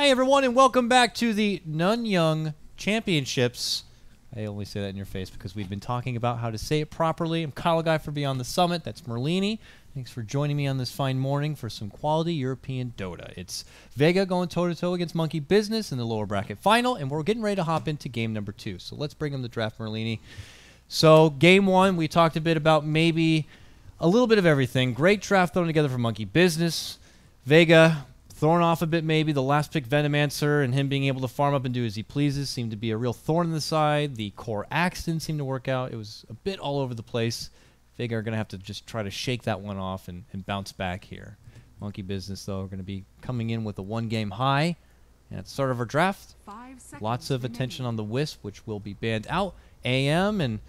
Hey everyone, and welcome back to the Nanyang Championships. I only say that in your face because we've been talking about how to say it properly. I'm Kyle Guy for Beyond the Summit. That's Merlini. Thanks for joining me on this fine morning for some quality European Dota. It's Vega going toe-to-toe against Monkey Business in the lower bracket final, and we're getting ready to hop into game number 2. So let's bring in the draft, Merlini. So game 1, we talked a bit about maybe a little bit of everything. Great draft thrown together for Monkey Business. Vega thrown off a bit maybe. The last pick, Venomancer, and him being able to farm up and do as he pleases seemed to be a real thorn in the side. The core axe didn't seem to work out. It was a bit all over the place. Vega are going to have to just try to shake that one off and bounce back here. Monkey Business, though, are going to be coming in with a 1-game high. And at the start of our draft, lots of attention on the Wisp, which will be banned out. AM and,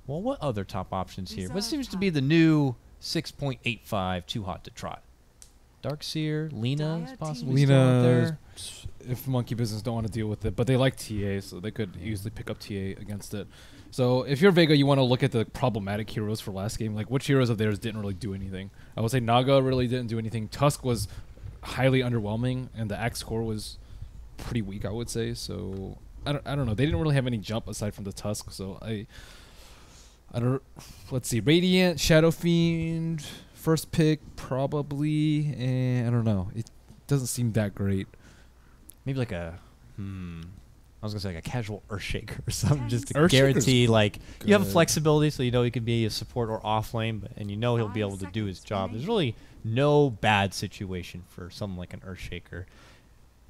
well, what other top options here? What seems to be the new 6.85 too hot to trot? Darkseer, Lina is possibly still out there. If Monkey Business don't want to deal with it, but they like TA, so they could easily pick up TA against it. So if you're Vega, you want to look at the problematic heroes for last game. Like, which heroes of theirs didn't really do anything? I would say Naga really didn't do anything. Tusk was highly underwhelming, and the Axe core was pretty weak, I would say. So I don't know. They didn't really have any jump aside from the Tusk. So I don't. Let's see. Radiant, Shadow Fiend. First pick, probably, and I don't know. It doesn't seem that great. Maybe like a, I was going to say like a casual Earthshaker or something, just to guarantee, like, you have a flexibility so you know he can be a support or off lane, and you know he'll be able to do his job. There's really no bad situation for something like an Earthshaker.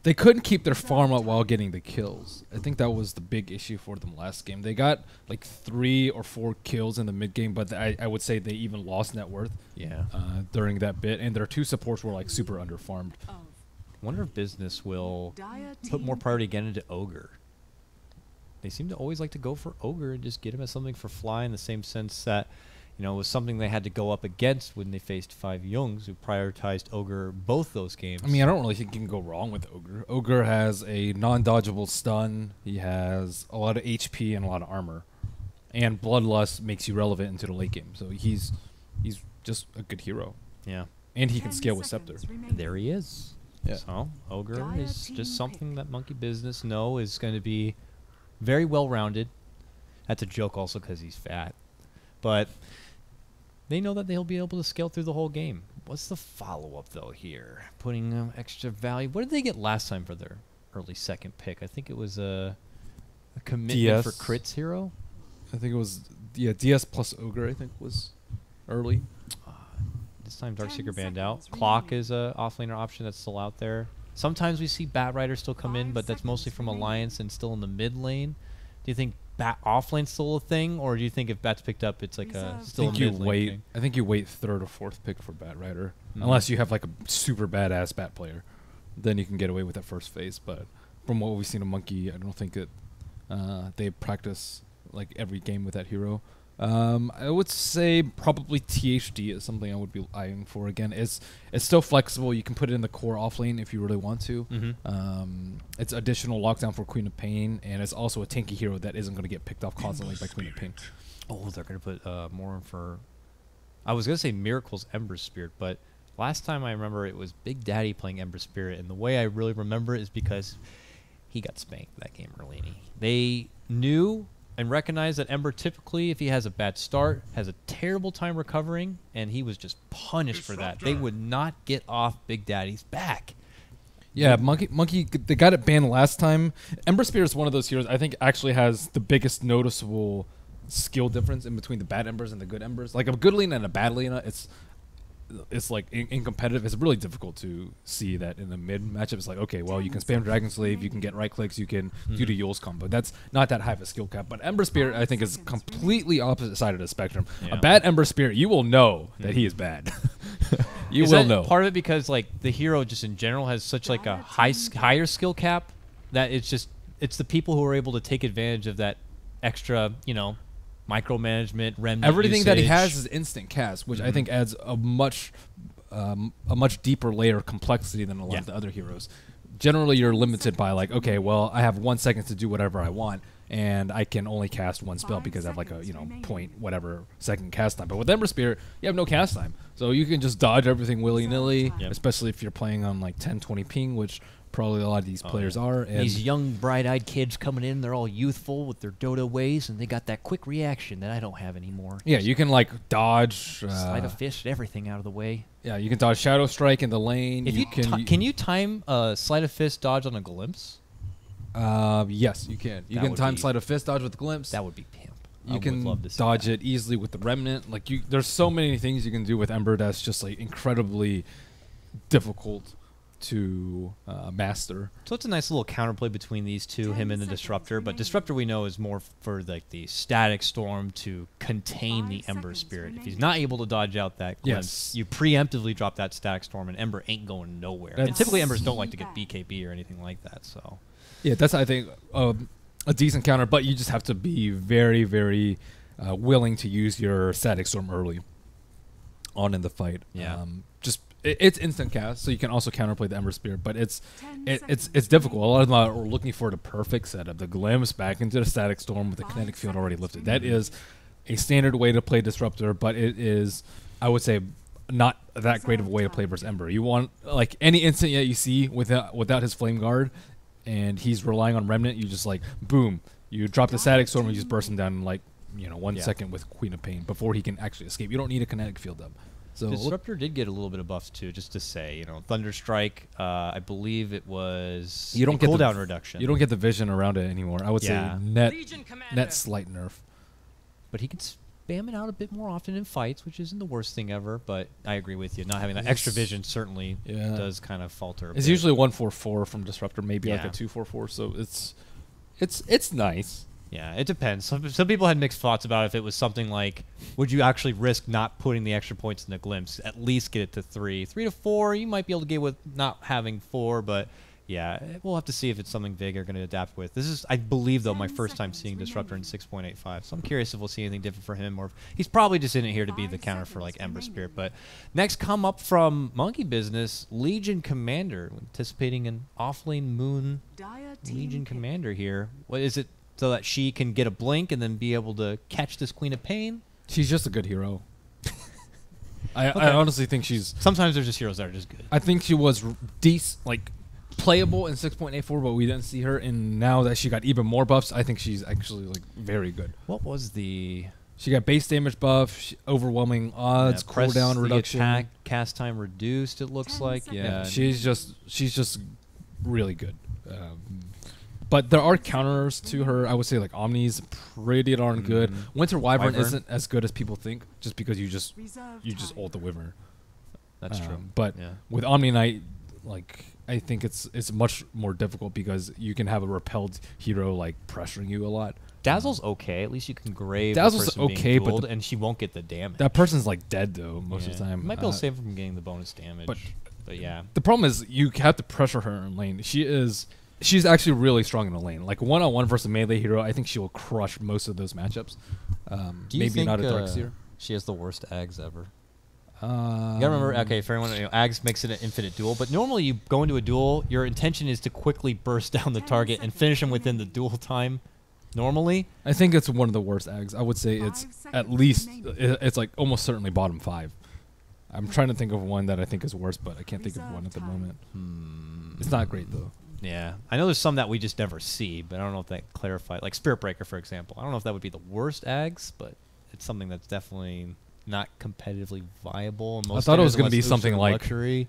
They couldn't keep their farm up while getting the kills. I think that was the big issue for them last game. They got like 3 or 4 kills in the mid game, but I would say they even lost net worth. Yeah. During that bit, and their 2 supports were like super underfarmed. Wonder if Business will put more priority again into Ogre. They seem to always like to go for Ogre and just get him as something for fly, in the same sense that, you know, it was something they had to go up against when they faced 5 Youngs, who prioritized Ogre both those games. I mean, I don't really think you can go wrong with Ogre. Ogre has a non-dodgeable stun. He has a lot of HP and a lot of armor. And Bloodlust makes you relevant into the late game. So he's just a good hero. Yeah. And he can scale with Scepter. There he is. Yeah. So Ogre is just something that Monkey Business know is going to be very well-rounded. That's a joke also because he's fat. But they know that they'll be able to scale through the whole game. What's the follow-up, though, here? Putting extra value. What did they get last time for their early second pick? I think it was a commitment for Crits hero. I think it was, yeah, DS plus Ogre, I think, was early. This time Darkseeker banned out. Clock is a offlaner option that's still out there. Sometimes we see Bat Rider still come in, but that's mostly from Alliance and still in the mid lane. Do you think Bat offlane's still a thing, or do you think if Bat's picked up, it's like a still a mid lane thing? I think you wait 3rd or 4th pick for Bat Rider, unless you have like a super badass Bat player, then you can get away with that first phase. But from what we've seen of Monkey, I don't think that they practice like every game with that hero. I would say probably THD is something I would be eyeing for again. It's still flexible. You can put it in the core off lane if you really want to. It's additional lockdown for Queen of Pain, and it's also a tanky hero that isn't going to get picked off constantly by Queen of Pain. Oh, they're going to put more for... I was going to say Miracle's Ember Spirit, but last time I remember it was Big Daddy playing Ember Spirit, and the way I really remember it is because he got spanked that game, Merlini. They knew and recognize that Ember typically, if he has a bad start, has a terrible time recovering, and he was just punished for that. They would not get off Big Daddy's back. Yeah, Monkey, they got it banned last time. Ember Spirit is one of those heroes I think actually has the biggest noticeable skill difference in between the bad Embers and the good Embers. Like a good Lina and a bad Lina, it's like in competitive, it's really difficult to see that in the mid matchup. It's like, okay, well, you can spam Dragon Slave, you can get right clicks, you can do the Yule's combo. That's not that high of a skill cap. But Ember Spirit, I think, is completely opposite side of the spectrum. Yeah. A bad Ember Spirit, you will know that he is bad. You will know. Part of it because like the hero just in general has such like a higher skill cap that it's the people who are able to take advantage of that extra, you know, micromanagement, remnant everything usage. That he has is instant cast, which I think adds a much deeper layer of complexity than a lot of the other heroes. Generally, you're limited by like, okay, well, I have 1 second to do whatever I want. and I can only cast one spell because I have like a point whatever second cast time. But with Ember Spirit, you have no cast time, so you can just dodge everything willy nilly. Yep. Especially if you're playing on like 10-20 ping, which probably a lot of these players are. And these young, bright-eyed kids coming in, they're all youthful with their Dota ways, and they got that quick reaction that I don't have anymore. Yeah, you can like dodge, Sleight of fist, everything out of the way. Yeah, you can dodge Shadow Strike in the lane. If can you time Sleight of Fist dodge on a Glimpse? Yes, you can. You That can would time be- Sleight of Fist dodge with Glimpse. That would be pimp. I You would can love to see dodge that. it easily with the Remnant. Like there's so many things you can do with Ember that's just like incredibly difficult to master. So it's a nice little counterplay between these two, him and the Disruptor. But Disruptor we know is more for like the Static Storm to contain the Ember Spirit. If he's not able to dodge out that Glimpse, you preemptively drop that Static Storm, and Ember ain't going nowhere. And typically Embers don't like to get BKB or anything like that. So Yeah, that's I think a decent counter, but you just have to be very, very willing to use your Static Storm early on in the fight. Yeah. It's instant cast, so you can also counterplay the Ember Spirit, but it's difficult. A lot of them are looking for the perfect setup. The Glimpse back into the Static Storm with the Kinetic Field already lifted. That is a standard way to play Disruptor, but it is, I would say, not that great of a way to play versus Ember. You want like any instant that you see without his Flame Guard, and he's relying on Remnant, you just like boom, you drop the Static Storm and you just burst him down in like 1 second with Queen of Pain before he can actually escape. You don't need a Kinetic Field up. So Disruptor did get a little bit of buffs too, just to say, Thunder Strike. I believe it was you don't get cooldown reduction. You don't get the vision around it anymore. I would say net slight nerf. But he can spam it out a bit more often in fights, which isn't the worst thing ever. But I agree with you. Not having that extra vision certainly does kind of falter. It's usually 144 from Disruptor, maybe like a 244. So it's nice. Yeah, it depends. Some people had mixed thoughts about if it was something like, would you actually risk not putting the extra points in the Glimpse? At least get it to 3. 3 to 4, you might be able to get with not having 4, but yeah, we'll have to see if it's something Vega are going to adapt with. This is, I believe, though, my first time seeing Disruptor in 6.85, so I'm curious if we'll see anything different for him, or if he's probably just in it here to be the counter for like Ember Spirit. But next, come up from Monkey Business, Legion Commander, anticipating an offlane Moon Legion Commander here. What is it? So that she can get a blink and then be able to catch this Queen of Pain? She's just a good hero. I honestly think she's... Sometimes there's just heroes that are just good. I think she was like playable in 6.84, but we didn't see her. And now that she got even more buffs, I think she's actually like very good. What was the... She got base damage buff, overwhelming odds, cooldown reduction. Attack, cast time reduced, it looks like. Yeah. She's just really good. But there are counters to her. I would say like Omni's pretty darn good. Winter Wyvern isn't as good as people think, just because you just ult the Wyvern. That's true. But with Omni Knight, like I think it's much more difficult because you can have a repelled hero like pressuring you a lot. Dazzle's okay. At least you can grave Dazzle's the person okay, being dueled, but and she won't get the damage. That person's like dead though most of the time. You might be able to save her from getting the bonus damage. But yeah. The problem is you have to pressure her in lane. She's actually really strong in the lane. Like one-on-one versus a melee hero, I think she will crush most of those matchups. Do you maybe think, not a Darkseer. She has the worst Ags ever. You gotta remember, okay, for everyone, Ags makes it an infinite duel, but normally you go into a duel, your intention is to quickly burst down the target and finish him within the duel time. Normally, I think it's one of the worst Ags. I would say it's at least it's like almost certainly bottom 5. I'm trying to think of one that I think is worse, but I can't think of one at the moment. It's not great though. Yeah, I know there's some that we just never see, but I don't know if that clarifies. Like Spirit Breaker, for example. I don't know if that would be the worst Ags, but it's something that's definitely not competitively viable. I thought it was going to be something like luxury.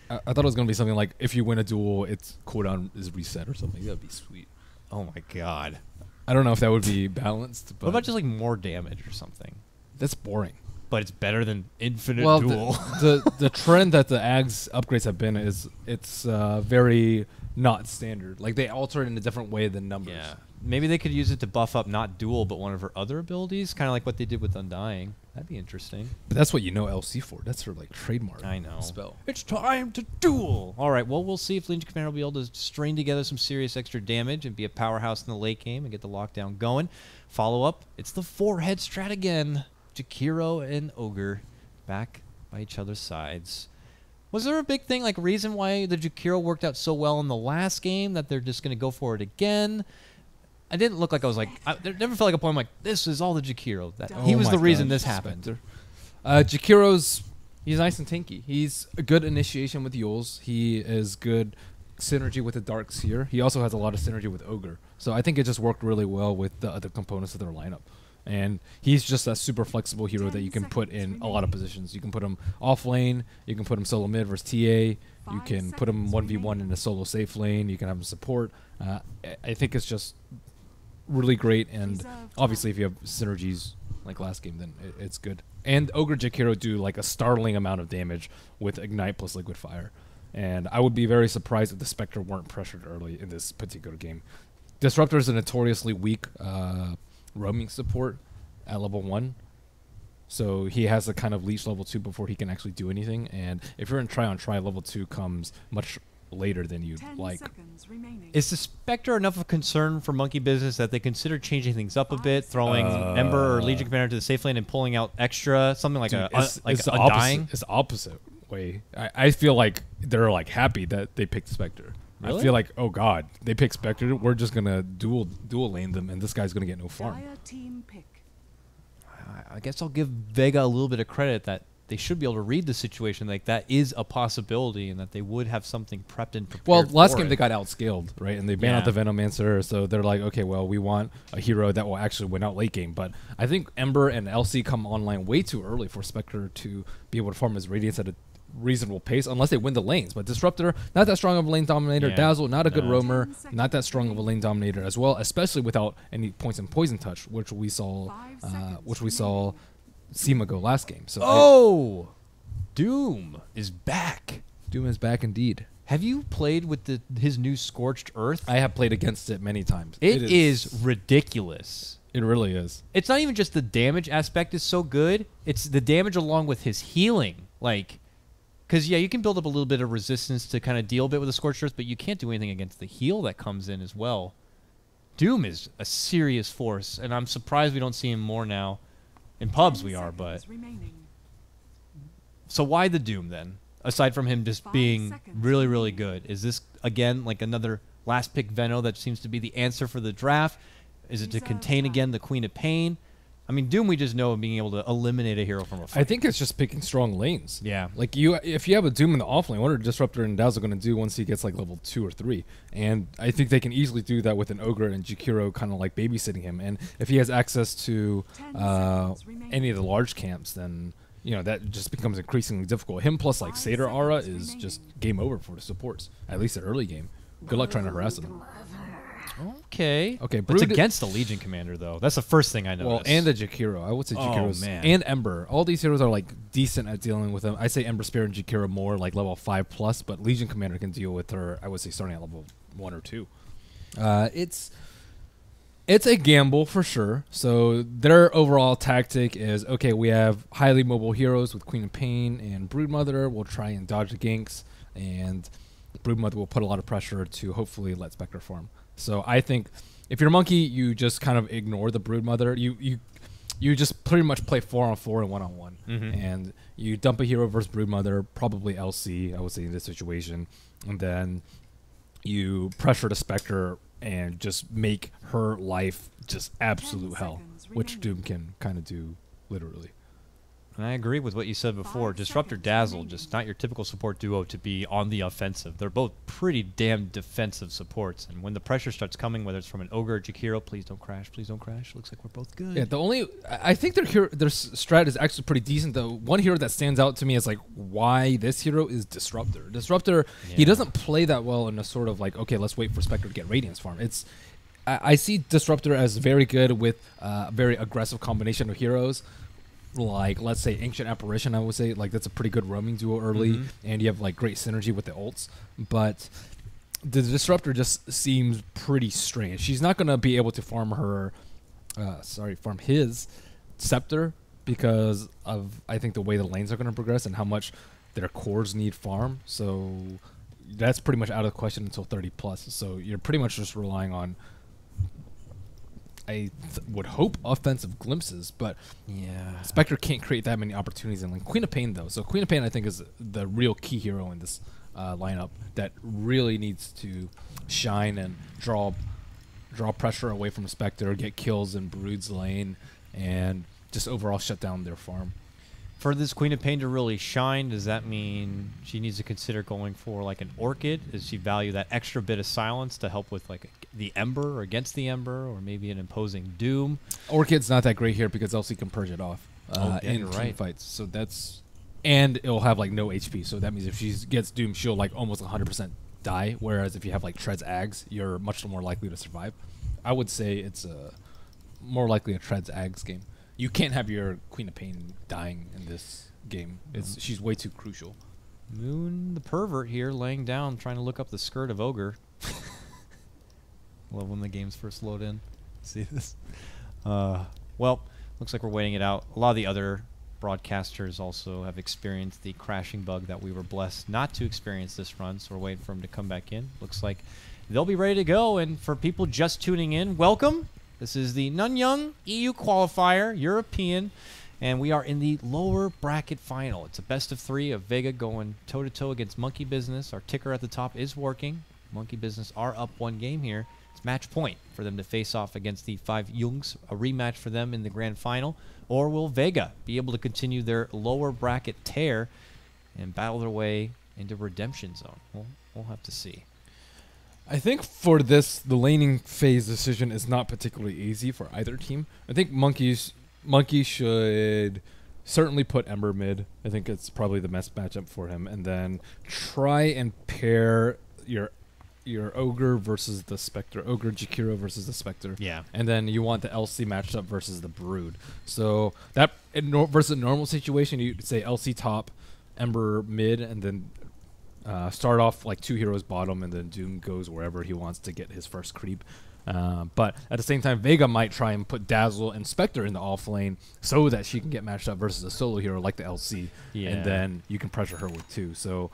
I thought it was going to be something like if you win a duel, its cooldown is reset or something. That'd be sweet. Oh my god. I don't know if that would be balanced. But what about just like more damage or something? That's boring. But it's better than infinite duel. The trend that the Ags upgrades have been is it's very not standard. Like they alter it in a different way than numbers. Yeah. Maybe they could use it to buff up not duel, but one of her other abilities, kind of like what they did with Undying. That'd be interesting. But that's what you know LC for. That's her like trademark. I know. Spell. It's time to duel. All right. Well, we'll see if Legion Commander will be able to string together some serious extra damage and be a powerhouse in the late game and get the lockdown going. Follow up. It's the 4-head strat again. Jakiro and Ogre back by each other's sides. Was there a big thing, like reason why the Jakiro worked out so well in the last game that they're just going to go for it again? I didn't look like I was like, there never felt like a point I'm like, this is all the Jakiro. Oh He was my the reason God, this happened. Spectre. Jakiro's, he's nice and tanky. He's a good initiation with Yules. He is good synergy with the Dark Seer. He also has a lot of synergy with Ogre. So I think it just worked really well with the other components of their lineup. And he's just a super flexible hero that you can put in a lot of positions. You can put him off lane. You can put him solo mid versus TA. You can put him 1v1 in a solo safe lane. You can have him support. I think it's just really great. And obviously, if you have synergies like last game, then it's good. And Ogre Jakiro do like a startling amount of damage with Ignite plus Liquid Fire. And I would be very surprised if the Spectre weren't pressured early in this particular game. Disruptor is a notoriously weak roaming support at level 1. So he has to kind of leech level 2 before he can actually do anything. And if you're in try on try, level 2 comes much later than you'd like. Is the Spectre enough of a concern for Monkey Business that they consider changing things up a bit, throwing Ember or Legion Commander to the safe lane and pulling out extra, something like it's Undying? It's the opposite way. I feel like they're like happy that they picked Spectre. Really? I feel like, oh god, they picked Spectre. We're just gonna dual lane them, and this guy's gonna get no farm. I guess I'll give Vega a little bit of credit that they should be able to read the situation like that is a possibility and that they would have something prepped and prepared. Well, last for game it. they got outscaled, right? And they banned out the Venomancer, so they're like, okay, well, we want a hero that will actually win out late game. But I think Ember and LC come online way too early for Spectre to be able to farm his Radiance at a reasonable pace unless they win the lanes. But Disruptor, not that strong of a lane dominator. Dazzle, not a good roamer, not that strong of a lane dominator as well, especially without any points in Poison Touch, which we saw Seema go last game. So Doom is back. Doom is back indeed. Have you played with his new Scorched Earth? I have played against it many times. It is ridiculous. It really is. It's not even just the damage aspect is so good. It's the damage along with his healing. Like, because, yeah, you can build up a little bit of resistance to kind of deal a bit with the Scorched Earth, but you can't do anything against the heal that comes in as well. Doom is a serious force, and I'm surprised we don't see him more now. In pubs we are, but... So why the Doom, then? Aside from him just being really, really good. Is this, again, like another last pick Veno that seems to be the answer for the draft? Is it to contain, again, the Queen of Pain? I mean, Doom we just know of being able to eliminate a hero from a fight. I think it's just picking strong lanes. Yeah. Like, if you have a Doom in the offlane, what are Disruptor and Dazzle going to do once he gets, like, level 2 or 3? And I think they can easily do that with an Ogre and Jakiro kind of, like, babysitting him. And if he has access to any of the large camps, then... You know, that just becomes increasingly difficult. Him plus, like, Satyr Aura is just game over for the supports, at least at early game. Good luck trying to harass them. Okay. Okay, but it's against the Legion Commander, though. That's the first thing I noticed. Well, and the Jakiro. I would say Jakiro's and Ember. All these heroes are, like, decent at dealing with them. I say Ember Spirit and Jakiro more, like, level 5+, but Legion Commander can deal with her, I would say, starting at level 1 or 2. It's a gamble for sure. So their overall tactic is, okay, we have highly mobile heroes with Queen of Pain and Broodmother. We'll try and dodge the ganks, and Broodmother will put a lot of pressure to hopefully let Spectre farm. So I think if you're Monkey, you just kind of ignore the Broodmother. You just pretty much play 4-on-4 and 1-on-1. And you dump a hero versus Broodmother, probably LC, I would say, in this situation. And then you pressure the Spectre and just make her life just absolute hell, which Doom can kind of do literally. And I agree with what you said before. Disruptor Dazzle, just not your typical support duo to be on the offensive. They're both pretty damn defensive supports. And when the pressure starts coming, whether it's from an Ogre or Jakiro, please don't crash, please don't crash. Looks like we're both good. Yeah, I think their strat is actually pretty decent, though. One hero that stands out to me is like why this hero is Disruptor. Disruptor, he doesn't play that well in a sort of like, okay, let's wait for Spectre to get Radiance farm. I see Disruptor as very good with a very aggressive combination of heroes. Like, let's say Ancient Apparition, I would say, like, that's a pretty good roaming duo early, and you have, like, great synergy with the ults. But the Disruptor just seems pretty strange. She's not going to be able to farm farm his Scepter because of, I think, the way the lanes are going to progress and how much their cores need farm. So that's pretty much out of the question until 30+. So you're pretty much just relying on, I would hope, offensive glimpses, but Spectre can't create that many opportunities in lane. Queen of Pain, though. So Queen of Pain, I think, is the real key hero in this lineup that really needs to shine and draw draw pressure away from Spectre, get kills in Brood's lane, and just overall shut down their farm. For this Queen of Pain to really shine, does that mean she needs to consider going for like an Orchid? Does she value that extra bit of silence to help with like the Ember or against the Ember, or maybe an imposing Doom? Orchid's not that great here because Elsie can purge it off in team fights. So that's, and it'll have like no HP. So that means if she gets Doom, she'll like almost 100% die. Whereas if you have like Tread's Ags, you're much more likely to survive. I would say it's more likely a Tread's Ags game. You can't have your Queen of Pain dying in this game. She's way too crucial. Moon the pervert here laying down, trying to look up the skirt of Ogre. Love when the games first load in. See this? Well, looks like we're waiting it out. A lot of the other broadcasters also have experienced the crashing bug that we were blessed not to experience this run, so we're waiting for them to come back in. Looks like they'll be ready to go, and for people just tuning in, welcome. This is the Nanyang EU qualifier, European, and we are in the lower bracket final. It's a best of 3 of Vega going toe-to-toe against Monkey Business. Our ticker at the top is working. Monkey Business are up 1 game here. It's match point for them to face off against the 5 Jungs, a rematch for them in the grand final. Or will Vega be able to continue their lower bracket tear and battle their way into Redemption Zone? We'll have to see. I think for this, the laning phase decision is not particularly easy for either team. I think Monkey should certainly put Ember mid. I think it's probably the best matchup for him. And then try and pair your Ogre versus the Spectre. Ogre Jakiro versus the Spectre. Yeah. And then you want the LC matched up versus the Brood. So that versus a normal situation, you'd say LC top, Ember mid, and then start off like 2 heroes bottom, and then Doom goes wherever he wants to get his first creep. But at the same time, Vega might try and put Dazzle and Spectre in the off lane so that she can get matched up versus a solo hero like the LC. Yeah. And then you can pressure her with 2. So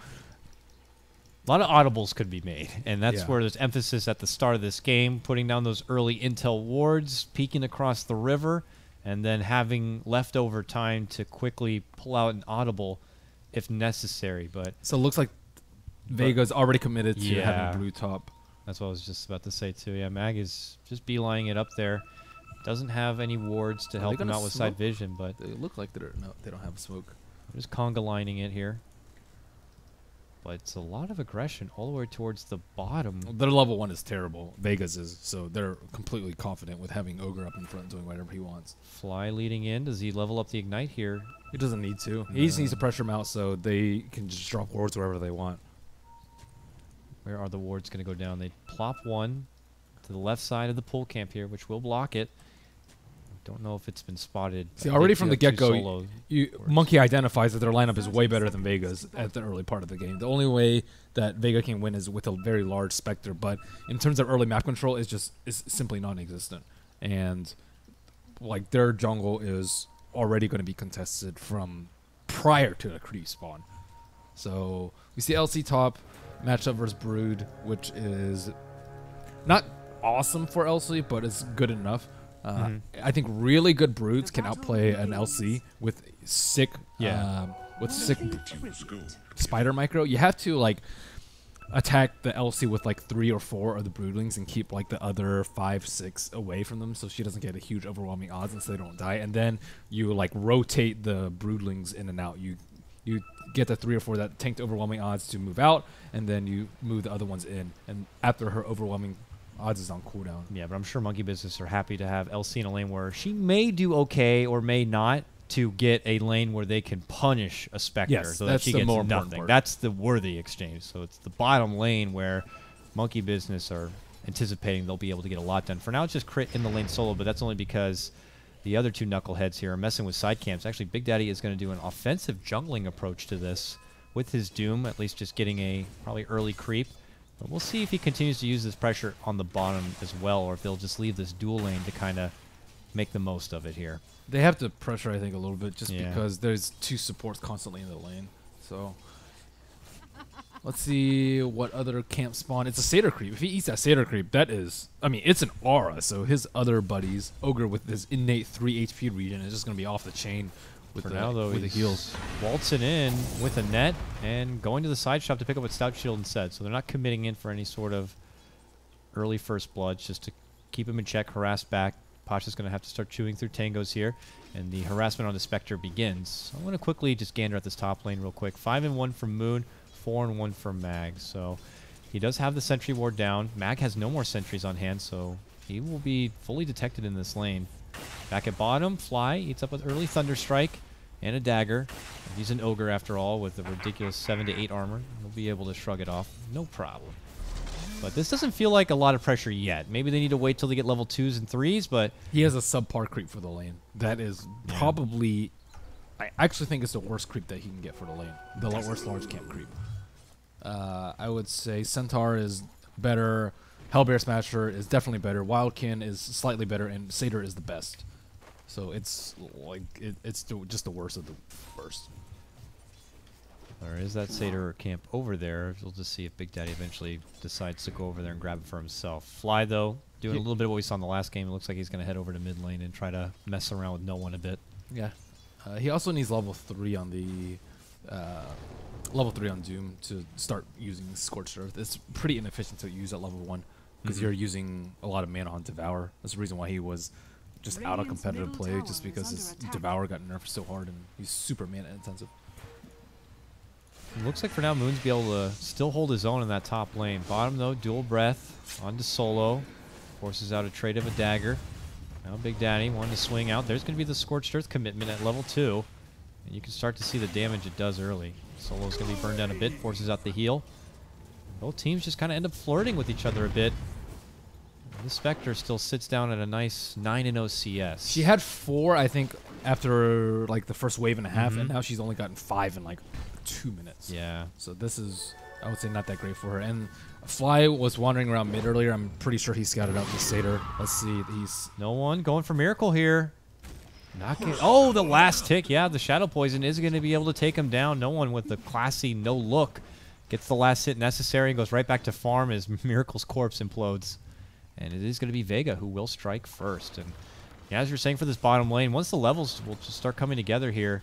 a lot of audibles could be made, and that's where there's emphasis at the start of this game, putting down those early intel wards, peeking across the river, and then having leftover time to quickly pull out an audible if necessary. But so it looks like Vega's already committed to having blue top. That's what I was just about to say, too. Yeah, Mag is just beelining it up there. Doesn't have any wards to help him out with side vision, but they look like they don't have smoke. Just conga lining it here. But it's a lot of aggression all the way towards the bottom. Their level 1 is terrible. Vega's is, so they're completely confident with having Ogre up in front doing whatever he wants. Fly leading in. Does he level up the Ignite here? He doesn't need to. He just needs to pressure him out so they can just drop wards wherever they want. Where are the wards going to go down? They plop 1 to the left side of the pool camp here, which will block it. Don't know if it's been spotted. See, already from the get-go, Monkey identifies that their lineup is way better than Vega's at the early part of the game. The only way that Vega can win is with a very large Spectre, but in terms of early map control, is simply non-existent. And like their jungle is already going to be contested from prior to the creep spawn. So we see LC top. Matchup versus Brood, which is not awesome for LC, but it's good enough. I think really good Broods can outplay an LC with sick, spider micro. You have to like attack the LC with like 3 or 4 of the Broodlings and keep like the other 5, 6 away from them, so she doesn't get a huge overwhelming odds and so they don't die. And then you like rotate the Broodlings in and out. You get the 3 or 4 that tanked overwhelming odds to move out, and then you move the other ones in. And after her overwhelming odds is on cooldown. Yeah, but I'm sure Monkey Business are happy to have LC in a lane where she may do okay or may not to get a lane where they can punish a Spectre so that she gets nothing. That's the worthy exchange. So it's the bottom lane where Monkey Business are anticipating they'll be able to get a lot done. For now, it's just crit in the lane solo, but that's only because the other 2 knuckleheads here are messing with side camps. Actually, Big Daddy is going to do an offensive jungling approach to this with his Doom, at least just getting a probably early creep. But we'll see if he continues to use this pressure on the bottom as well, or if they'll just leave this dual lane to kind of make the most of it here. They have to pressure, I think, a little bit just because there's 2 supports constantly in the lane. So let's see what other camp spawn. It's a Satyr creep. If he eats that Satyr creep, that is, I mean, it's an aura. So his other buddies, Ogre with his innate 3 HP regen, is just going to be off the chain with the heals. Waltzing in with a net and going to the side shop to pick up a Stout Shield instead. So they're not committing in for any sort of early first blood, just to keep him in check, harass back. Pasha's going to have to start chewing through tangos here, and the harassment on the Spectre begins. So I'm going to quickly just gander at this top lane real quick. 5-1 from Moon, 4-1 from Mag. So he does have the sentry ward down. Mag has no more sentries on hand, so he will be fully detected in this lane. Back at bottom, Fly eats up an early Thunder Strike and a dagger. He's an ogre after all with a ridiculous 7 to 8 armor. He'll be able to shrug it off, no problem. But this doesn't feel like a lot of pressure yet. Maybe they need to wait till they get level 2s and 3s, but... He has a subpar creep for the lane. That is probably... I actually think it's the worst creep that he can get for the lane. The worst large camp creep. I would say Centaur is better. Hellbear Smasher is definitely better. Wildkin is slightly better, and Satyr is the best. So it's like it's just the worst of the worst. There is that Satyr camp over there. We'll just see if Big Daddy eventually decides to go over there and grab it for himself. Fly, though, doing a little bit of what we saw in the last game. It looks like he's going to head over to mid lane and try to mess around with no one a bit. Yeah. He also needs level 3 on the... level 3 on Doom to start using Scorched Earth. It's pretty inefficient to use at level 1 because you're using a lot of mana on Devour. That's the reason why he was just out of competitive play, just because his Devour got nerfed so hard and he's super mana intensive. It looks like for now Moon's be able to still hold his own in that top lane. Bottom, though, dual breath onto Solo. Forces out a trade of a dagger. Now Big Daddy wanting to swing out. There's going to be the Scorched Earth commitment at level 2. And you can start to see the damage it does early. Solo's going to be burned down a bit, forces out the heal. Both teams just kind of end up flirting with each other a bit. The Spectre still sits down at a nice 9-0 CS. She had 4, I think, after like the first wave and a half, and now she's only gotten 5 in like 2 minutes. Yeah. So this is, I would say, not that great for her. And Fly was wandering around mid earlier. I'm pretty sure he scouted out the Satyr. Let's see. He's no one going for Miracle here. Oh, the last tick. Yeah, the Shadow Poison is going to be able to take him down. No one with the classy no look gets the last hit necessary and goes right back to farm as Miracle's corpse implodes. And it is going to be Vega who will strike first. And yeah, as you're saying for this bottom lane, once the levels will just start coming together here,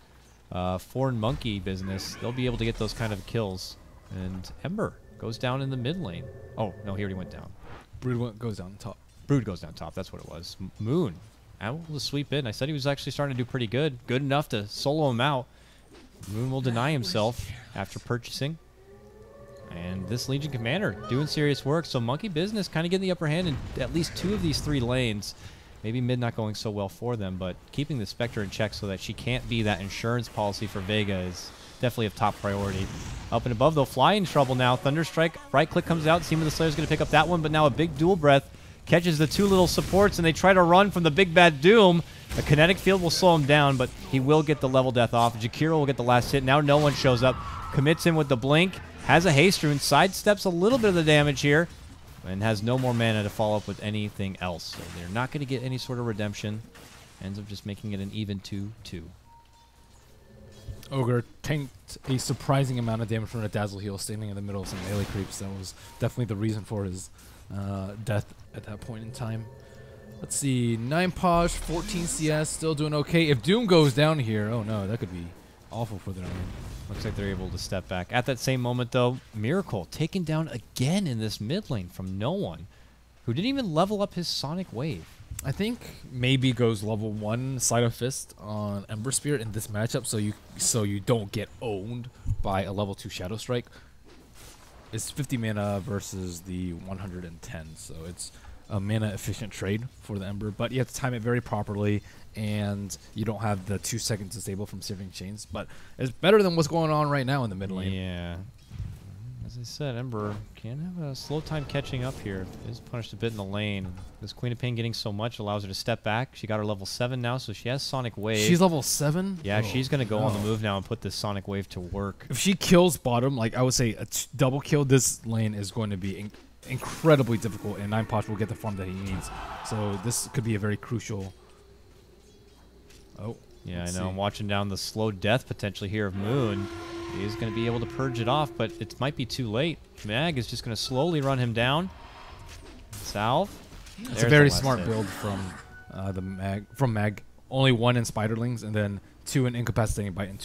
Foreign Monkey business, they'll be able to get those kind of kills. And Ember goes down in the mid lane. Oh, no, he already went down. Brood goes down top. Brood goes down top. That's what it was. Moon able to sweep in. I said he was actually starting to do pretty good. Good enough to solo him out. Moon will deny himself after purchasing. And this Legion Commander doing serious work. So Monkey Business kind of getting the upper hand in at least 2 of these 3 lanes. Maybe mid not going so well for them, but keeping the Spectre in check so that she can't be that insurance policy for Vega is definitely of top priority. Up and above, though, Fly in trouble now. Thunderstrike, right click comes out. Seaman the Slayer's going to pick up that one, but now a big dual breath catches the 2 little supports, and they try to run from the big bad Doom. A kinetic field will slow him down, but he will get the level death off. Jakiro will get the last hit. Now no one shows up. Commits in with the blink. Has a haste rune. Sidesteps a little bit of the damage here. And has no more mana to follow up with anything else. So they're not going to get any sort of redemption. Ends up just making it an even 2-2. Ogre tanked a surprising amount of damage from a Dazzle Heal standing in the middle of some melee creeps. That was definitely the reason for his death at that point in time. Let's see. 9 Posh, 14 CS, still doing okay. If Doom goes down here, oh no, that could be awful for them. Looks like they're able to step back. At that same moment, though, Miracle taken down again in this mid lane from no one, who didn't even level up his Sonic Wave. I think maybe goes level 1 Sleight of Fist on Ember Spirit in this matchup, so you don't get owned by a level 2 Shadow Strike. It's 50 mana versus the 110, so it's a mana efficient trade for the Ember, but you have to time it very properly, and you don't have the 2 seconds disable from Searing Chains, but it's better than what's going on right now in the mid lane. Yeah. As I said, Ember can have a slow time catching up here. Is punished a bit in the lane. This Queen of Pain getting so much allows her to step back. She got her level 7 now, so she has Sonic Wave. She's level 7? Yeah, she's going to go on the move now and put this Sonic Wave to work. If she kills bottom, like I would say a double kill, this lane is going to be incredibly difficult, and 9 Posh will get the farm that he needs. So this could be a very crucial... Oh. Yeah, I know. I'm watching down the slow death potentially here of Moon. He's going to be able to purge it off, but it might be too late. Mag is just going to slowly run him down. Salve. It's a very smart build from Mag. Only 1 in Spiderlings, and then 2 in Incapacitating Bite, and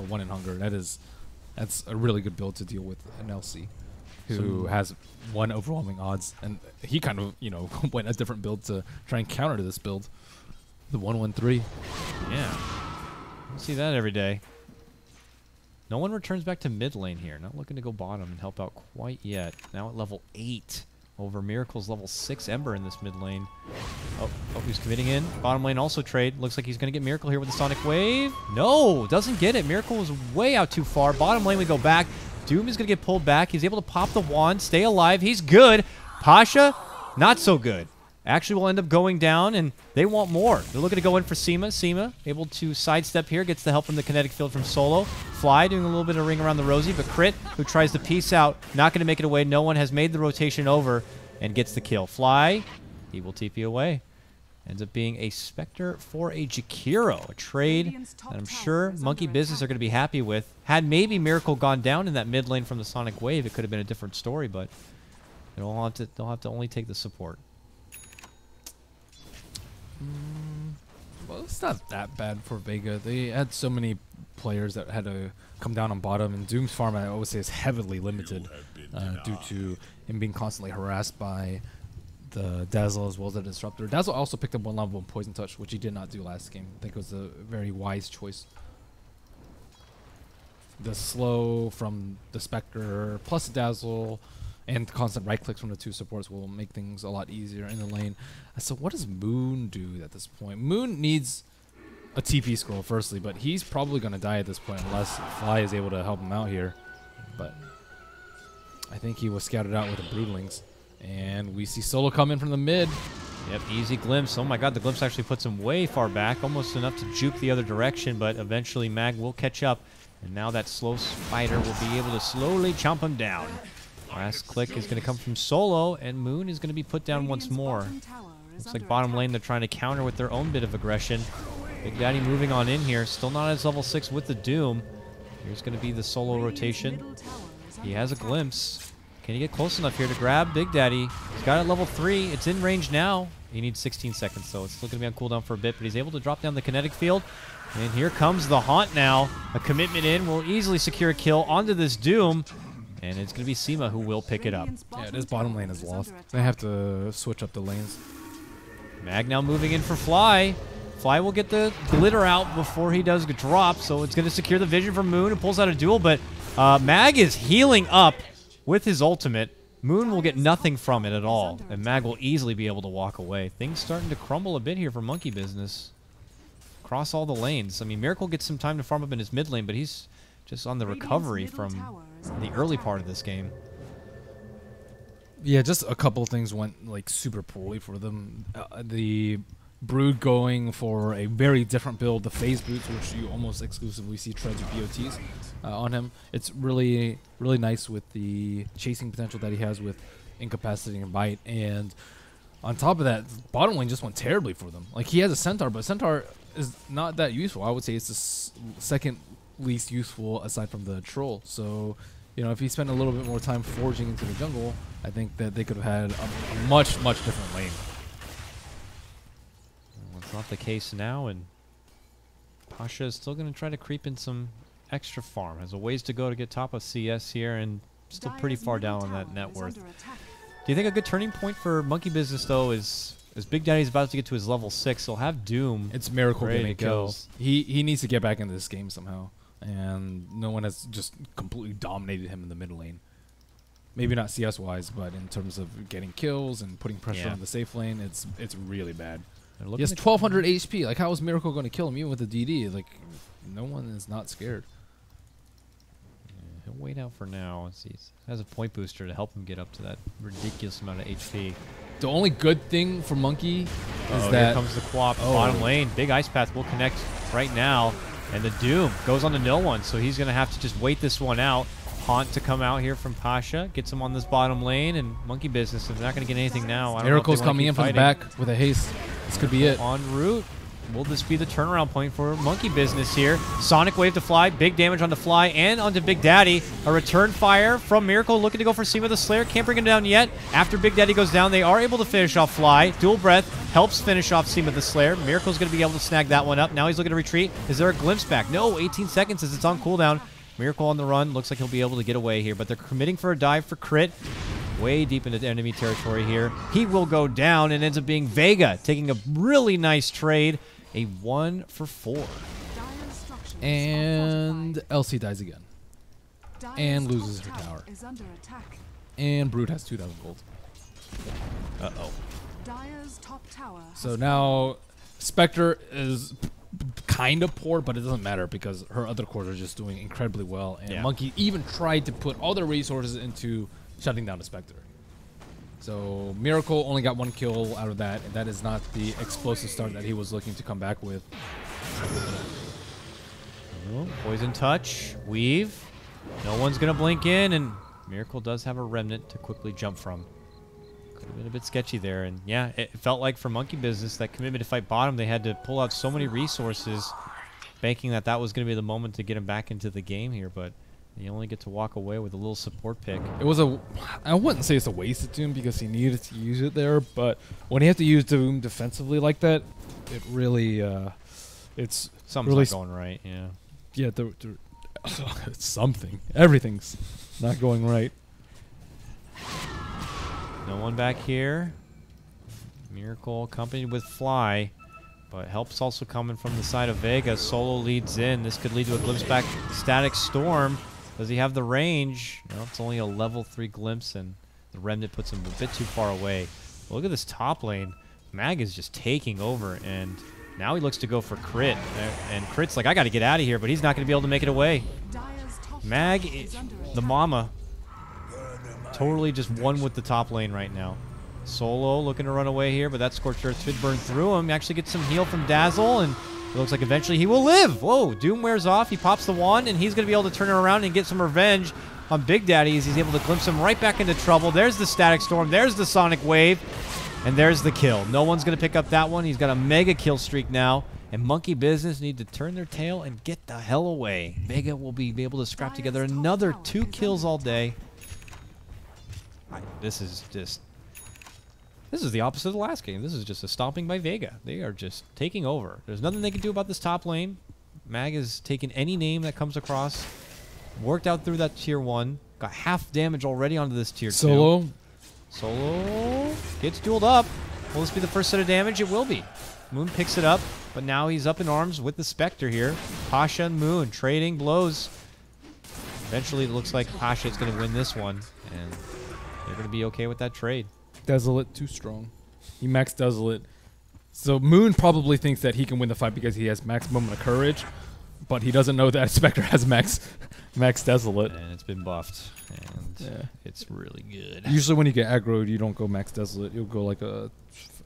1 in Hunger. That's a really good build to deal with an LC. who has 1 overwhelming odds, and he kind of, you know, went a different build to try and counter this build. The 1-1-3. Yeah. You see that every day. No one returns back to mid lane here. Not looking to go bottom and help out quite yet. Now at level 8 over Miracle's level 6 Ember in this mid lane. Oh, he's committing in. Bottom lane also trade. Looks like he's going to get Miracle here with the Sonic Wave. No, doesn't get it. Miracle was way out too far. Bottom lane we go back. Doom is going to get pulled back. He's able to pop the wand, stay alive. He's good. Pasha, not so good. Actually will end up going down, and they want more. They're looking to go in for Seema. Seema able to sidestep here, gets the help from the kinetic field from Solo. Fly doing a little bit of ring around the Rosie, but Crit, who tries to piece out, not going to make it away. No one has made the rotation over and gets the kill. Fly, he will TP away. Ends up being a Spectre for a Jakiro, a trade that I'm sure Monkey Business are going to be happy with. Had maybe Miracle gone down in that mid lane from the Sonic Wave, it could have been a different story, but they'll have to only take the support. Well, it's not that bad for Vega. They had so many players that had to come down on bottom, and Doom's farm, I always say, is heavily limited due to him being constantly harassed by the Dazzle as well as the Disruptor. Dazzle also picked up 1 level in Poison Touch, which he did not do last game. I think it was a very wise choice. The slow from the Spectre plus the Dazzle and constant right clicks from the 2 supports will make things a lot easier in the lane. So what does Moon do at this point? Moon needs a TP scroll firstly, but he's probably going to die at this point unless Fly is able to help him out here. But I think he was scouted out with the Broodlings. And we see Solo come in from the mid. Yep, easy glimpse. Oh my god, the glimpse actually puts him way far back, almost enough to juke the other direction, but eventually Mag will catch up. And now that slow spider will be able to slowly chomp him down. Last click is going to come from Solo, and Moon is going to be put down once more. Looks like bottom lane they're trying to counter with their own bit of aggression. Big Daddy moving on in here. Still not at level 6 with the Doom. Here's going to be the Solo rotation. He has a glimpse. Can he get close enough here to grab Big Daddy? He's got it at level 3. It's in range now. He needs 16 seconds, so it's still going to be on cooldown for a bit, but he's able to drop down the kinetic field. And here comes the Haunt now. A commitment in will easily secure a kill onto this Doom. And it's going to be Seema who will pick it up. Yeah, this bottom lane is lost. They have to switch up the lanes. Mag now moving in for Fly. Fly will get the glitter out before he does drop, so it's going to secure the vision from Moon, who pulls out a duel, but Mag is healing up with his ultimate. Moon will get nothing from it at all, and Mag will easily be able to walk away. Things starting to crumble a bit here for Monkey Business. Across all the lanes. I mean, Miracle gets some time to farm up in his mid lane, but he's just on the recovery from the early part of this game. Yeah, just a couple of things went like super poorly for them. The Brood going for a very different build, the phase boots, which you almost exclusively see treads or BOTs on him. It's really, really nice with the chasing potential that he has with incapacitating and bite. And on top of that, bottom lane just went terribly for them. Like, he has a Centaur, but Centaur is not that useful. I would say it's the second least useful aside from the Troll. So, you know, if he spent a little bit more time forging into the jungle, I think that they could have had a much, much different lane. Well, it's not the case now, and Pasha is still going to try to creep in some extra farm. Has a ways to go to get top of CS here, and still pretty far down on that net worth. Do you think a good turning point for Monkey Business, though, is as Big Daddy's about to get to his level 6, he'll have Doom. It's Miracle ready getting to go. kills. He needs to get back into this game somehow. And no one has just completely dominated him in the mid lane. Maybe not CS-wise, but in terms of getting kills and putting pressure on the safe lane, it's really bad. He has 1,200 HP. Like, how is Miracle going to kill him even with the DD? Like, no one is not scared. He'll wait out for now. He has a point booster to help him get up to that ridiculous amount of HP. The only good thing for Monkey is Here that comes the Quap. Bottom lane. Big Ice Path will connect right now. And the Doom goes on to no one, so he's going to have to just wait this one out. Haunt to come out here from Pasha. Gets him on this bottom lane, and Monkey Business, if they're not going to get anything now, I don't Miracle's know if they wanna coming in keep from the fighting. back with a haste. This could be it. En route. Will this be the turnaround point for Monkey Business here? Sonic Wave to Fly. Big damage onto Fly and onto Big Daddy. A return fire from Miracle looking to go for Seema the Slayer. Can't bring him down yet. After Big Daddy goes down, they are able to finish off Fly. Dual Breath helps finish off Seema the Slayer. Miracle's going to be able to snag that one up. Now he's looking to retreat. Is there a glimpse back? No, 18 seconds as it's on cooldown. Miracle on the run. Looks like he'll be able to get away here, but they're committing for a dive for crit. Way deep into enemy territory here. He will go down and ends up being Vega, taking a really nice trade. A 1 for 4. And Elsie dies again. And loses her tower. And Brood has 2,000 gold. Uh-oh. So now Spectre is kind of poor, but it doesn't matter because her other cores are just doing incredibly well. And Monkey even tried to put all their resources into shutting down the Spectre. So Miracle only got 1 kill out of that, and that is not the explosive start that he was looking to come back with. Oh, Poison Touch, Weave. No one's going to blink in, and Miracle does have a Remnant to quickly jump from. Could have been a bit sketchy there, and yeah, it felt like for Monkey Business, that commitment to fight bottom, they had to pull out so many resources, banking that was going to be the moment to get him back into the game here, but you only get to walk away with a little support pick. It was I wouldn't say it's a waste of Doom because he needed to use it there, but when you have to use Doom defensively like that, it really, it's something's really not going right, yeah. Yeah, it's something. Everything's not going right. No one back here. Miracle accompanied with Fly, but help's also coming from the side of Vega. Solo leads in. This could lead to a glimpse back. Static Storm. Does he have the range? No, it's only a level 3 glimpse, and the Remnant puts him a bit too far away. Look at this top lane. Mag is just taking over, and now he looks to go for crit. And crit's like, I got to get out of here, but he's not going to be able to make it away. Mag, the mama, totally just won with the top lane right now. Solo looking to run away here, but that Scorched Earth should burn through him. Actually gets some heal from Dazzle, and it looks like eventually he will live. Whoa, Doom wears off. He pops the wand, and he's going to be able to turn it around and get some revenge on Big Daddy as he's able to glimpse him right back into trouble. There's the Static Storm. There's the Sonic Wave. And there's the kill. No one's going to pick up that one. He's got a mega kill streak now. And Monkey Business need to turn their tail and get the hell away. Vega will be able to scrap together another 2 kills all day. This is the opposite of the last game. This is just a stomping by Vega. They are just taking over. There's nothing they can do about this top lane. Mag has taken any name that comes across. Worked out through that tier 1. Got half damage already onto this tier 2. Solo gets dueled up. Will this be the first set of damage? It will be. Moon picks it up, but now he's up in arms with the Spectre here. Pasha and Moon trading blows. Eventually, it looks like Pasha is going to win this one, and they're going to be okay with that trade. Desolate, too strong. He maxed Desolate. So Moon probably thinks that he can win the fight because he has max moment of courage, but he doesn't know that Spectre has max Desolate. And it's been buffed, and it's really good. Usually when you get aggroed, you don't go max Desolate. You'll go like a,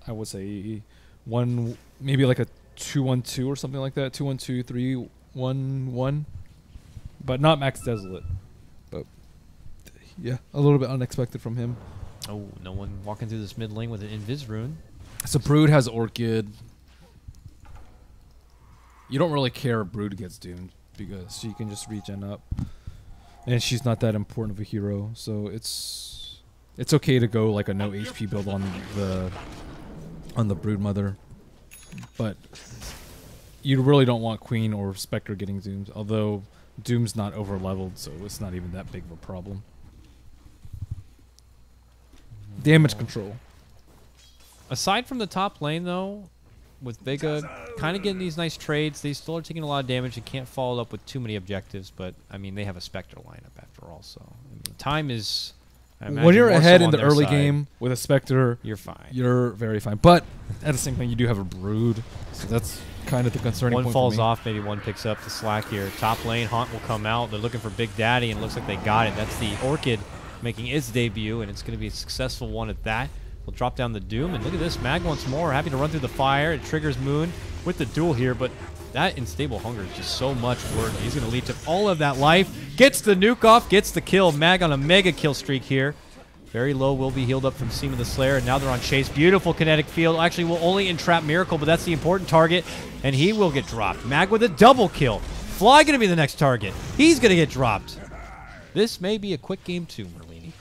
I would say, maybe like a 2-1-2 or something like that. 2-1-2, 3-1-1, but not max Desolate. But yeah, a little bit unexpected from him. Oh, no one walking through this mid lane with an Invis rune. So Brood has Orchid. You don't really care if Brood gets doomed because she can just regen up, and she's not that important of a hero. So it's okay to go like a no HP build on the Brood Mother, but you really don't want Queen or Spectre getting doomed. Although Doom's not over leveled, so it's not even that big of a problem. Damage control. Aside from the top lane, though, with Vega kind of getting these nice trades, they still are taking a lot of damage and can't follow up with too many objectives. But, I mean, they have a Spectre lineup after all. So, I mean, time is... When you're ahead in the early game with a Spectre, you're fine. You're very fine. But at the same time, you do have a Brood. So that's kind of the concerning point. One falls off, maybe one picks up the slack here. Top lane, Haunt will come out. They're looking for Big Daddy, and it looks like they got it. That's the Orchid making its debut, and it's going to be a successful one at that. We'll drop down the Doom, and look at this. Mag once more, happy to run through the fire. It triggers Moon with the duel here, but that Unstable Hunger is just so much work. He's going to leech up all of that life. Gets the nuke off, gets the kill. Mag on a mega kill streak here. Very low, will be healed up from Seema the Slayer, and now they're on Chase. Beautiful kinetic field. Actually, will only entrap Miracle, but that's the important target, and he will get dropped. Mag with a double kill. Fly going to be the next target. He's going to get dropped. This may be a quick game too, Merlini.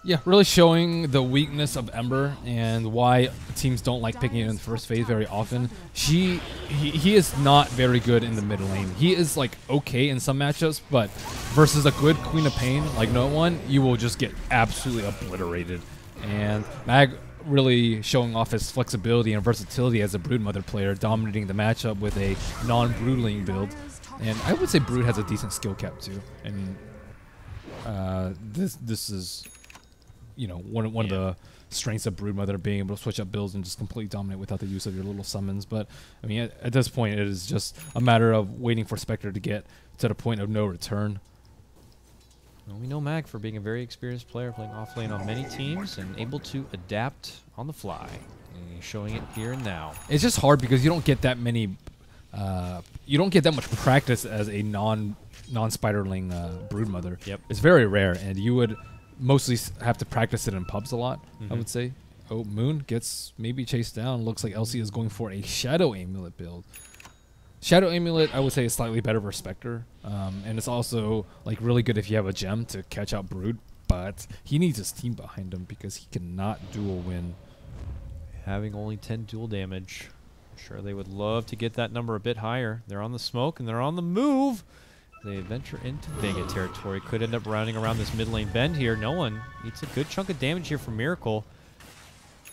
Yeah, really showing the weakness of Ember and why teams don't like picking it in the first phase very often. He is not very good in the mid lane. He is like okay in some matchups, but versus a good Queen of Pain like no one, you will just get absolutely obliterated. And Mag really showing off his flexibility and versatility as a Broodmother player, dominating the matchup with a non-Broodling build. And I would say Brood has a decent skill cap too. And this is, you know, one of the strengths of Broodmother, being able to switch up builds and just completely dominate without the use of your little summons. But I mean, at this point, it is just a matter of waiting for Spectre to get to the point of no return. Well, we know Mag for being a very experienced player, playing offlane on many teams and able to adapt on the fly. And he's showing it here and now. It's just hard because you don't get that many, you don't get that much practice as a non-spiderling Broodmother. Yep. It's very rare, and you would mostly have to practice it in pubs a lot, I would say. Oh, Moon gets maybe chased down. Looks like LC is going for a Shadow Amulet build. Shadow Amulet, I would say, is slightly better for Spectre. And it's also like really good if you have a gem to catch out Brood, but he needs his team behind him because he cannot dual win. Having only 10 dual damage. I'm sure they would love to get that number a bit higher. They're on the smoke and they're on the move. They venture into Vega territory. Could end up rounding around this mid lane bend here. No one eats a good chunk of damage here from Miracle.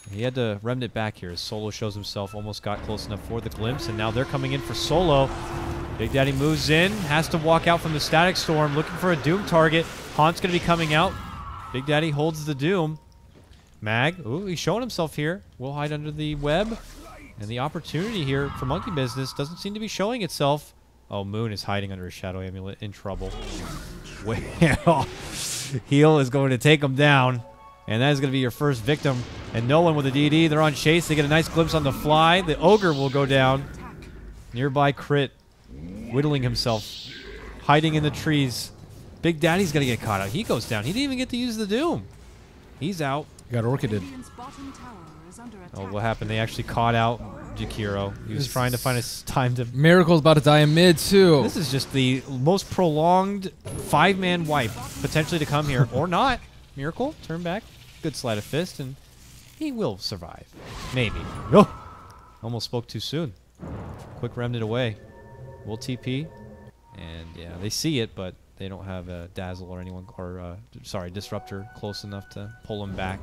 He had to remnant back here as Solo shows himself. Almost got close enough for the glimpse, and now they're coming in for Solo. Big Daddy moves in, has to walk out from the Static Storm, looking for a Doom target. Haunt's going to be coming out. Big Daddy holds the Doom. Mag, ooh, he's showing himself here. Will hide under the web. And the opportunity here for Monkey Business doesn't seem to be showing itself. Oh, Moon is hiding under a Shadow Amulet, in trouble. Well, Heal is going to take him down. And that is going to be your first victim. And no one with a DD. They're on chase. They get a nice glimpse on the fly. The Ogre will go down. Nearby Crit, whittling himself, hiding in the trees. Big Daddy's going to get caught out. He goes down. He didn't even get to use the Doom. He's out. Got Orchided. Oh, what happened? They actually caught out Jakiro. He was trying to find a time to... Miracle's about to die in mid, too. This is just the most prolonged 5-man wipe, potentially to come here. Or not. Miracle, turn back. Good sleight of fist, and he will survive. Maybe. Oh! Almost spoke too soon. Quick remnant away. We'll TP. And, yeah, they see it, but they don't have a Dazzle or anyone, or, sorry, Disruptor close enough to pull him back.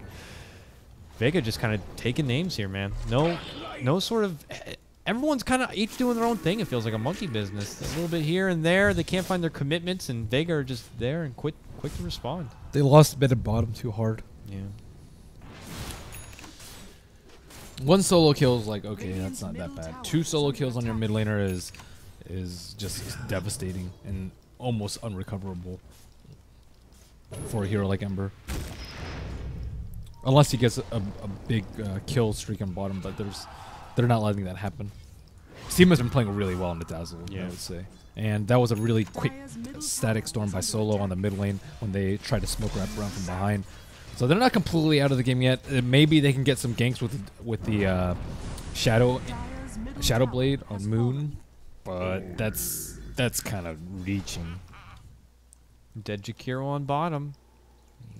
Vega just kind of taking names here, man. No sort of... Everyone's kind of each doing their own thing. It feels like a Monkey Business. A little bit here and there. They can't find their commitments, and Vega are just there and quick to respond. They lost a bit of bottom too hard. Yeah. One solo kill is like, okay, that's not that bad. 2 solo kills on your mid laner is just devastating and almost unrecoverable for a hero like Ember. Unless he gets a big kill streak on bottom, but they're not letting that happen. Steam has been playing really well in the Dazzle, I would say. And that was a really quick Static Storm by Solo on the mid lane when they tried to smoke wrap around from behind. So they're not completely out of the game yet. Maybe they can get some ganks with the Shadow Blade on Moon, but that's kind of reaching. Dead Jakiro on bottom.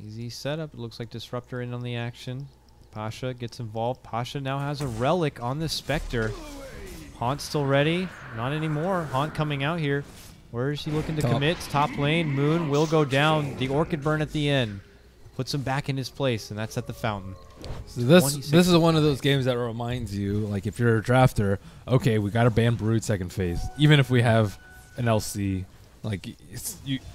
Easy setup. It looks like Disruptor in on the action. Pasha gets involved. Pasha now has a relic on the Spectre. Haunt still ready? Not anymore. Haunt coming out here. Where is he looking to commit? Top lane. Moon will go down. The Orchid Burn at the end puts him back in his place, and that's at the fountain. So this is one of those games that reminds you, like if you're a drafter, okay, we got to ban Brood second phase, even if we have an LC. Like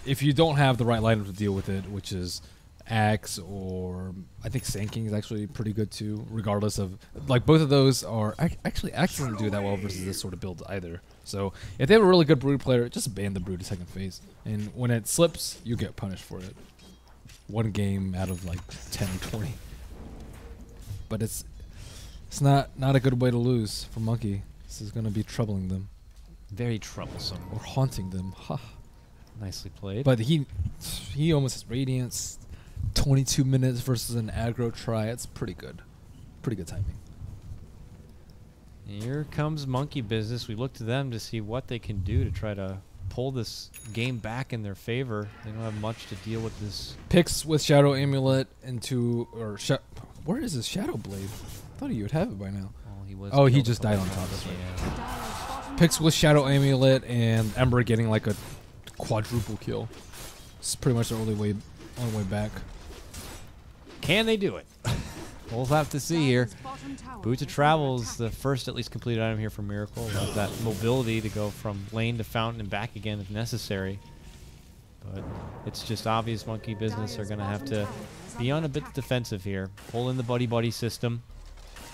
if you don't have the right lineup to deal with it, which is Axe, or I think Sand King is actually pretty good too, regardless of, like, both of those are actually Axe doesn't do that well versus this sort of build either. So if they have a really good Brood player, just ban the Brood to second phase, and when it slips, you get punished for it. 1 game out of like 10 or 20. But it's not a good way to lose for Monkey. This is going to be troubling them. Very troublesome. Or haunting them. Ha. Nicely played. But he almost has Radiance. 22 minutes versus an aggro try. It's pretty good. Pretty good timing. Here comes Monkey Business. We look to them to see what they can do to try to pull this game back in their favor. They don't have much to deal with this. Picks with Shadow Amulet into where is his Shadow Blade? I thought he would have it by now. Oh, he just died on top of it. Yeah. Picks with Shadow Amulet and Ember getting like a quadruple kill. It's pretty much the only way back. Can they do it? We'll have to see here. Boots of Travel is the first at least completed item here for Miracle. Have that mobility to go from lane to fountain and back again if necessary. But it's just obvious Monkey Business are going to have to be on a bit defensive here. Pull in the buddy system,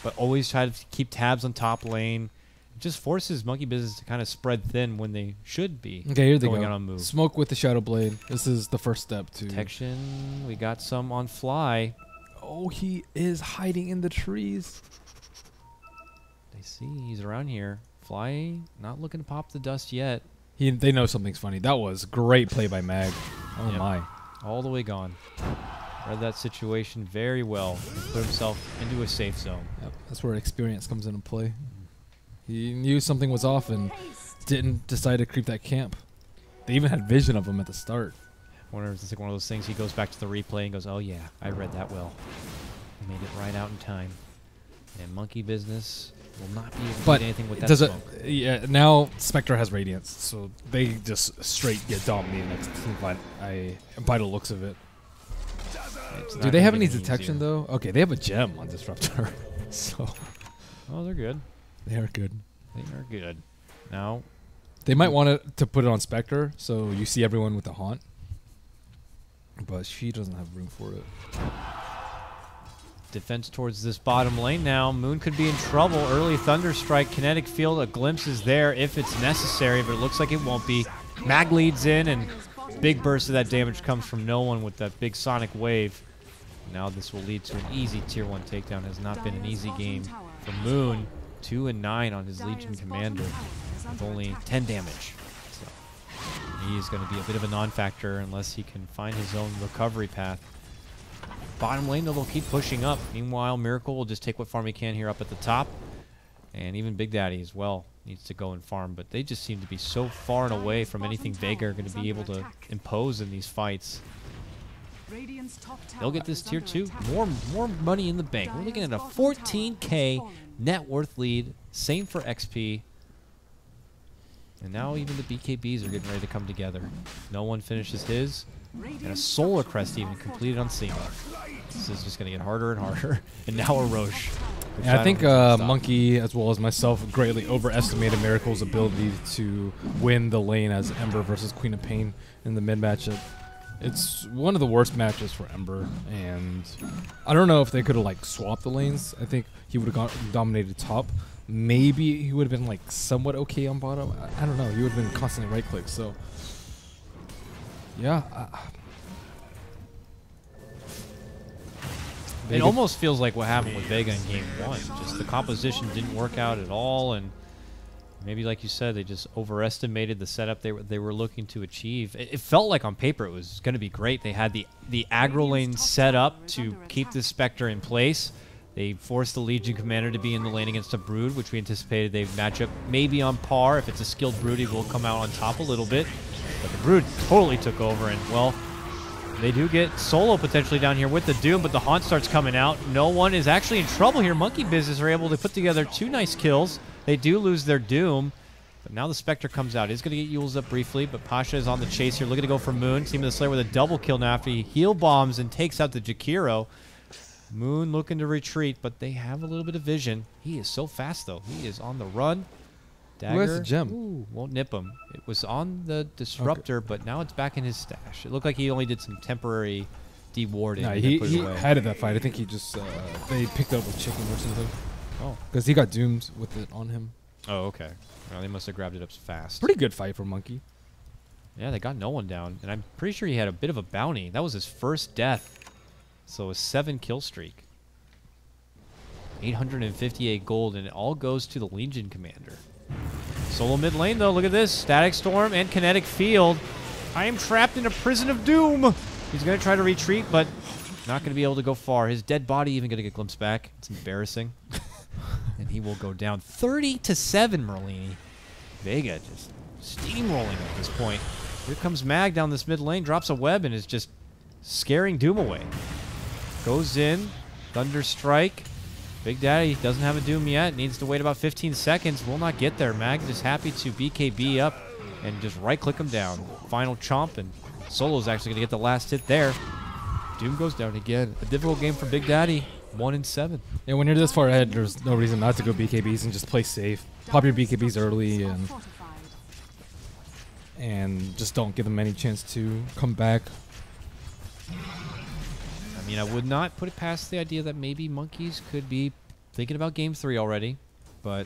but always try to keep tabs on top lane. It just forces Monkey Business to kind of spread thin when they should be. Okay, here they going go. out on move. Smoke with the Shadow Blade. This is the first step to protection. We got some on Fly. Oh, he is hiding in the trees. They see he's around here. Fly not looking to pop the dust yet. They know something's funny. That was great play by Mag. Oh my. All the way gone. Read that situation very well. He put himself into a safe zone. Yep. That's where experience comes into play. He knew something was off and didn't decide to creep that camp. They even had vision of him at the start. I wonder if it's like one of those things he goes back to the replay and goes, oh yeah, I read that well. I made it right out in time. And Monkey Business will not be able to do anything with that smoke. Yeah, now Spectre has Radiance, so they just straight get dominated next team by the looks of it. Do they have any detection though? Okay, they have a gem on Disruptor. So oh, they're good. They are good. They are good. Now they might want to put it on Spectre, so you see everyone with the haunt. But she doesn't have room for it. Defense towards this bottom lane now. Moon could be in trouble. Early Thunder Strike, Kinetic Field, a glimpse is there if it's necessary, but it looks like it won't be. Mag leads in, and big burst of that damage comes from no one with that big sonic wave. Now this will lead to an easy tier 1 takedown. Has not been an easy game for Moon. 2 and 9 on his Legion Commander with only 10 damage. So he is going to be a bit of a non-factor unless he can find his own recovery path. Bottom lane, though, they'll keep pushing up. Meanwhile, Miracle will just take what farm he can here up at the top. And even Big Daddy as well needs to go and farm. But they just seem to be so far and away from anything Vega are going to be able to impose in these fights. They'll get this tier 2. More money in the bank. We're looking at a 14K net worth lead. Same for XP. And now even the BKBs are getting ready to come together. No one finishes his. And a Solar Crest even completed on Seema. This is just going to get harder and harder. And now a Roche. Yeah, I think Monkey, as well as myself, greatly overestimated Miracle's ability to win the lane as Ember versus Queen of Pain in the mid matchup. It's one of the worst matches for Ember, and I don't know if they could have like swapped the lanes. I think he would have dominated top. Maybe he would have been like somewhat okay on bottom. I don't know. He would have been constantly right click. So yeah. It almost feels like what happened with Vega in game 1. Just the composition didn't work out at all, and maybe, like you said, they just overestimated the setup they were looking to achieve. It felt like on paper it was going to be great. They had the aggro lane set up to keep the Spectre in place. They forced the Legion Commander to be in the lane against a Brood, which we anticipated they'd match up maybe on par. If it's a skilled Brood, he will come out on top a little bit. But the Brood totally took over, and, well, they do get solo potentially down here with the Doom, but the Haunt starts coming out. No one is actually in trouble here. Monkey Business are able to put together 2 nice kills. They do lose their Doom, but now the Spectre comes out. He's going to get Yules up briefly, but Pasha is on the chase here, looking to go for Moon. Team of the Slayer with a double kill now after he heal bombs and takes out the Jakiro. Moon looking to retreat, but they have a little bit of vision. He is so fast, though. He is on the run. Dagger. Who has the gem? Ooh, won't nip him. It was on the Disruptor, but now it's back in his stash. It looked like he only did some temporary dewarding. Nah, he had it that fight. I think he just, they picked up with chicken or something. Oh. Because he got doomed with it on him. Oh, okay. Well, they must have grabbed it up fast. Pretty good fight for Monkey. Yeah, they got no one down. And I'm pretty sure he had a bit of a bounty. That was his first death. So a 7 kill streak. 858 gold, and it all goes to the Legion Commander. Solo mid lane, though. Look at this. Static Storm and Kinetic Field. I am trapped in a prison of doom. He's going to try to retreat, but not going to be able to go far. His dead body even going to get glimpsed back. It's embarrassing. And he will go down 30-7, Merlini. Vega just steamrolling at this point. Here comes Mag down this mid lane, drops a web, and is just scaring Doom away. Goes in, Thunder Strike. Big Daddy doesn't have a Doom yet, needs to wait about 15 seconds. Will not get there. Mag is happy to BKB up and just right-click him down. Final chomp, and Solo's actually going to get the last hit there. Doom goes down again. A difficult game for Big Daddy. 1-7. Yeah, when you're this far ahead, there's no reason not to go BKBs and just play safe. Pop your BKBs early and just don't give them any chance to come back. I mean, I would not put it past the idea that maybe Monkeys could be thinking about Game 3 already, but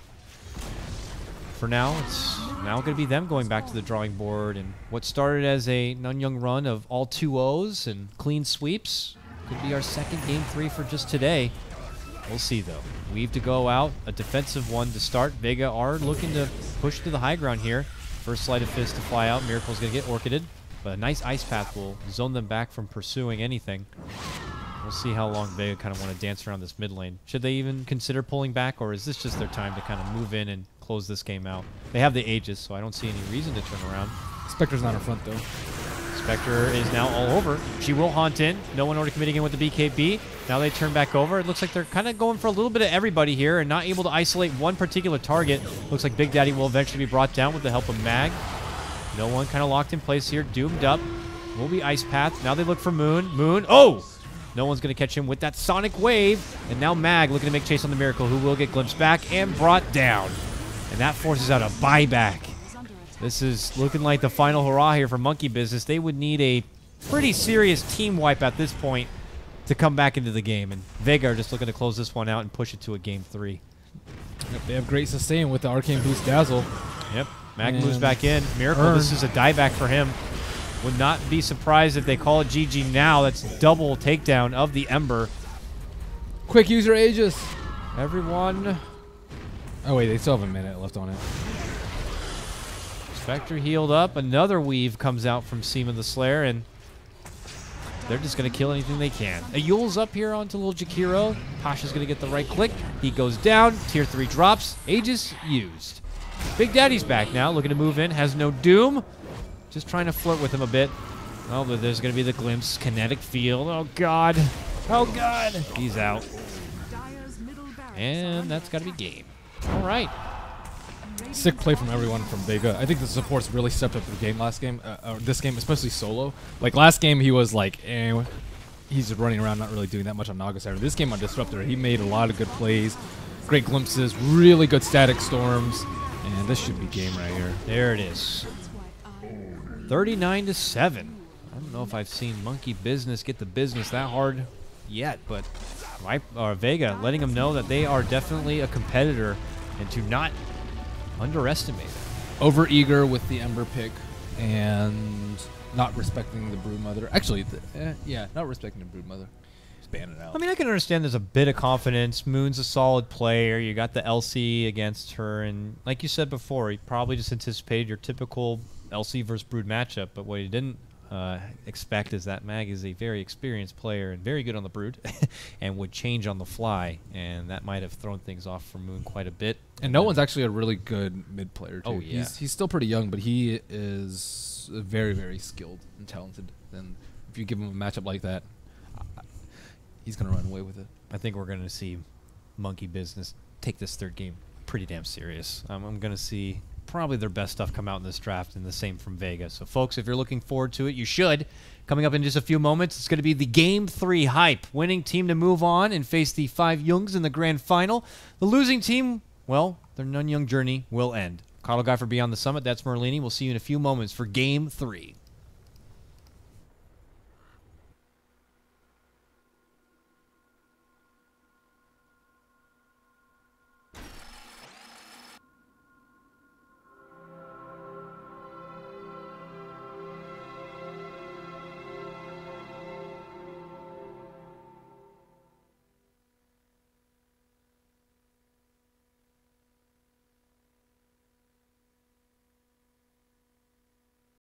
for now, it's now going to be them going back to the drawing board, and what started as a Nanyang run of all 2-0s and clean sweeps could be our second Game 3 for just today. We'll see, though. Weave to go out, a defensive one to start. Vega are looking to push to the high ground here. First Sleight of Fist to fly out. Miracle's going to get orchided, but a nice Ice Path will zone them back from pursuing anything. We'll see how long Vega kind of want to dance around this mid lane. Should they even consider pulling back, or is this just their time to kind of move in and close this game out? They have the Aegis, so I don't see any reason to turn around. Spectre's not in front, though. Spectre is now all over. She will haunt in. No one already committing in with the BKB. Now they turn back over. It looks like they're kind of going for a little bit of everybody here and not able to isolate one particular target. Looks like Big Daddy will eventually be brought down with the help of Mag. No one kind of locked in place here. Doomed up. Will be Ice Path. Now they look for Moon. Moon. Oh! No one's going to catch him with that Sonic Wave. And now Mag looking to make chase on the Miracle, who will get glimpsed back and brought down. And that forces out a buyback. This is looking like the final hurrah here for Monkey Business. They would need a pretty serious team wipe at this point to come back into the game. And Vega are just looking to close this one out and push it to a Game 3. Yep, they have great sustain with the Arcane Boost Dazzle. Yep. Mag moves back in. Miracle, this is a dieback for him. Would not be surprised if they call it GG now. That's double takedown of the Ember. Quick, use your Aegis. Everyone. Oh, wait, they still have a minute left on it. Spectre healed up. Another weave comes out from Seaman the Slayer, and they're just going to kill anything they can. A Yule's up here onto little Jakiro. Pasha's going to get the right click. He goes down. Tier 3 drops. Aegis used. Big Daddy's back now, looking to move in. Has no Doom. Just trying to flirt with him a bit. Oh, but there's going to be the glimpse. Kinetic field. Oh, God. Oh, God. He's out. And that's got to be game. All right. Sick play from everyone from Vega. I think the supports really stepped up the game last game, this game, especially Solo. Like last game, he was like, he's just running around, not really doing that much on Naga side. This game on Disruptor, he made a lot of good plays, great glimpses, really good static storms, and this should be game right here. There it is. 39-7. I don't know if I've seen Monkey Business get the business that hard yet, but Vega letting them know that they are definitely a competitor and to not underestimate it. Over-eager with the Ember pick and not respecting the Broodmother. Actually, yeah, not respecting the Broodmother. Span it out. I mean, I can understand there's a bit of confidence. Moon's a solid player. You got the LC against her, and like you said before, he probably just anticipated your typical LC versus Brood matchup, but what he didn't expect is that Mag is a very experienced player and very good on the Brood and would change on the fly, and that might have thrown things off for Moon quite a bit. And no one's actually a really good mid player, too. Oh, yeah. He's still pretty young, but he is very, very skilled and talented. And if you give him a matchup like that, he's going to run away with it. I think we're going to see Monkey Business take this third game pretty damn serious. I'm going to see probably their best stuff come out in this draft, and the same from Vega. So, folks, if you're looking forward to it, you should. Coming up in just a few moments, it's going to be the Game 3 hype. Winning team to move on and face the 5 Youngs in the grand final. The losing team, well, their Nanyang journey will end. Carlo Guy for Beyond the Summit. That's Merlini. We'll see you in a few moments for Game 3.